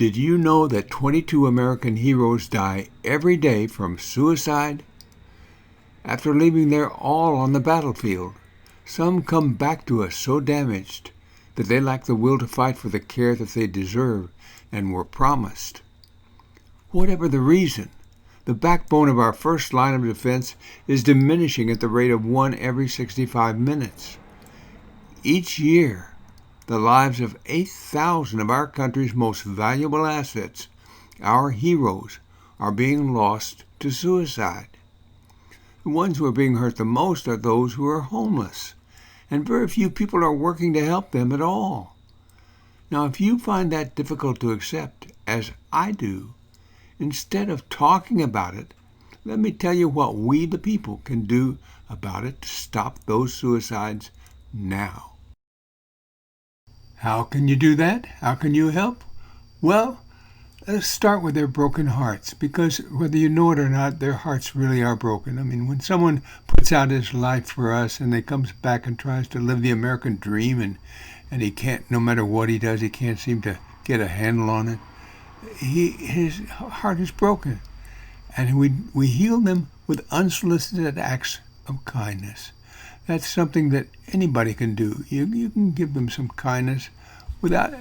Did you know that 22 American heroes die every day from suicide? After leaving their all on the battlefield, some come back to us so damaged that they lack the will to fight for the care that they deserve and were promised. Whatever the reason, the backbone of our first line of defense is diminishing at the rate of 1 every 65 minutes. Each year, the lives of 8,000 of our country's most valuable assets, our heroes, are being lost to suicide. The ones who are being hurt the most are those who are homeless, and very few people are working to help them at all. Now, if you find that difficult to accept, as I do, instead of talking about it, let me tell you what we the people can do about it to stop those suicides now. How can you do that? How can you help? Well, let's start with their broken hearts, because whether you know it or not, their hearts really are broken. I mean, when someone puts out his life for us and he comes back and tries to live the American dream and he can't, no matter what he does, he can't seem to get a handle on it, his heart is broken. And we heal them with unsolicited acts of kindness. That's something that anybody can do. You can give them some kindness without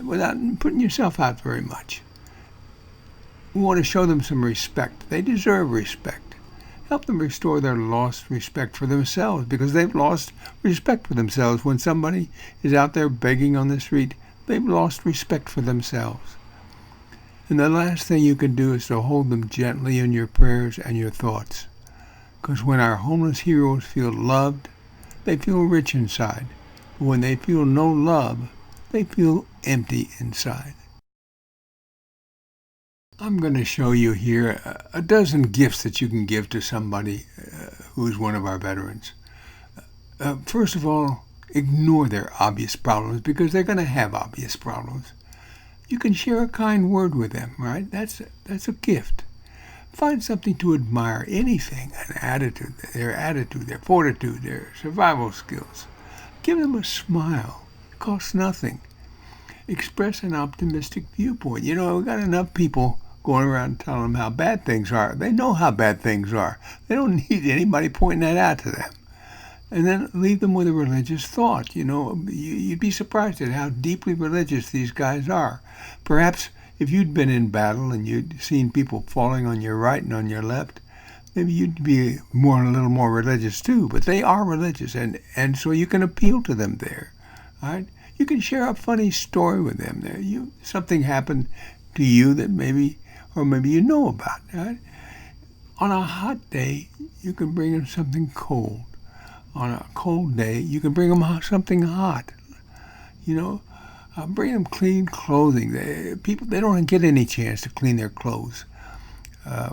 putting yourself out very much. We want to show them some respect. They deserve respect. Help them restore their lost respect for themselves, because they've lost respect for themselves. When somebody is out there begging on the street, they've lost respect for themselves. And the last thing you can do is to hold them gently in your prayers and your thoughts. Because when our homeless heroes feel loved, they feel rich inside. But when they feel no love, they feel empty inside. I'm going to show you here a dozen gifts that you can give to somebody who is one of our veterans. First of all, ignore their obvious problems, because they're going to have obvious problems. You can share a kind word with them, right? That's a gift. Find something to admire, anything, their attitude, their fortitude, their survival skills. Give them a smile. It costs nothing. Express an optimistic viewpoint. You know, we've got enough people going around telling them how bad things are. They know how bad things are. They don't need anybody pointing that out to them. And then leave them with a religious thought. You know, you'd be surprised at how deeply religious these guys are. Perhaps if you'd been in battle and you'd seen people falling on your right and on your left, maybe you'd be a little more religious too. But they are religious, and so you can appeal to them there. All right? You can share a funny story with them there. Something happened to you that maybe you know about. Right? On a hot day, you can bring them something cold. On a cold day, you can bring them something hot. You know, bring them clean clothing. They don't get any chance to clean their clothes.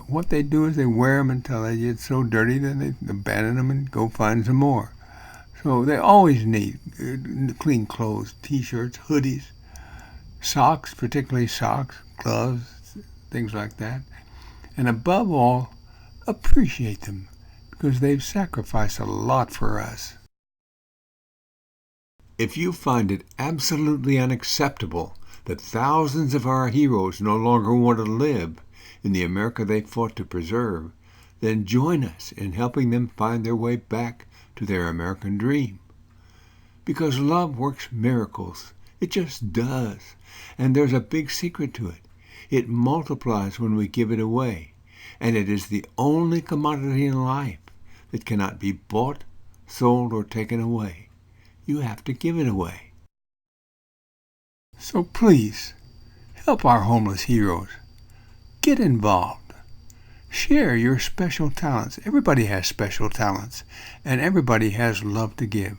What they do is they wear them until they get so dirty, then they abandon them and go find some more. So they always need clean clothes, T-shirts, hoodies, socks, particularly socks, gloves, things like that. And above all, appreciate them, because they've sacrificed a lot for us. If you find it absolutely unacceptable that thousands of our heroes no longer want to live in the America they fought to preserve, then join us in helping them find their way back to their American dream. Because love works miracles. It just does. And there's a big secret to it. It multiplies when we give it away. And it is the only commodity in life that cannot be bought, sold, or taken away. You have to give it away. So please, help our homeless heroes. Get involved. Share your special talents. Everybody has special talents, and everybody has love to give.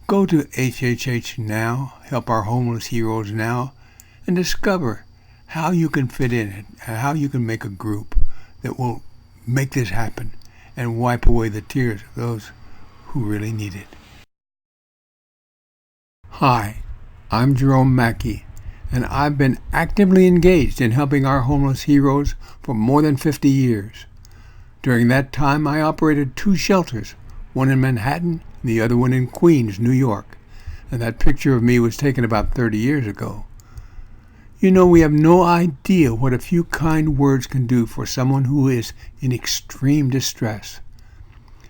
Go to HHH Now, Help Our Homeless Heroes Now, and discover how you can fit in it, and how you can make a group that will make this happen and wipe away the tears of those who really need it. Hi, I'm Jerome Mackey, and I've been actively engaged in helping our homeless heroes for more than 50 years. During that time, I operated 2 shelters, one in Manhattan and the other one in Queens, New York, and that picture of me was taken about 30 years ago. You know, we have no idea what a few kind words can do for someone who is in extreme distress.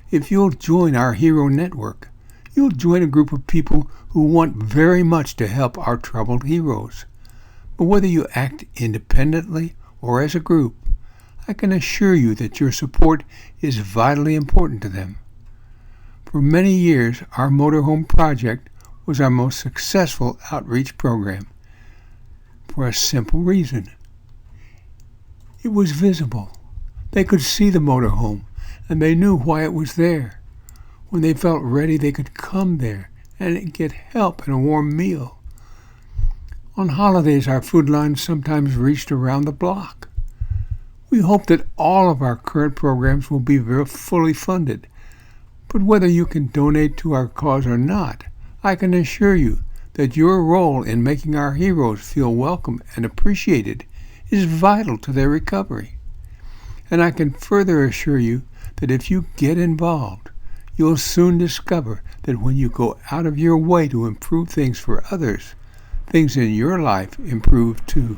If you'll join our Hero Network, you'll join a group of people who want very much to help our troubled heroes. But whether you act independently or as a group, I can assure you that your support is vitally important to them. For many years, our Motorhome Project was our most successful outreach program. For a simple reason. It was visible. They could see the motorhome, and they knew why it was there. When they felt ready, they could come there and get help and a warm meal. On holidays, our food lines sometimes reached around the block. We hope that all of our current programs will be fully funded, but whether you can donate to our cause or not, I can assure you that your role in making our heroes feel welcome and appreciated is vital to their recovery. And I can further assure you that if you get involved, you'll soon discover that when you go out of your way to improve things for others, things in your life improve too.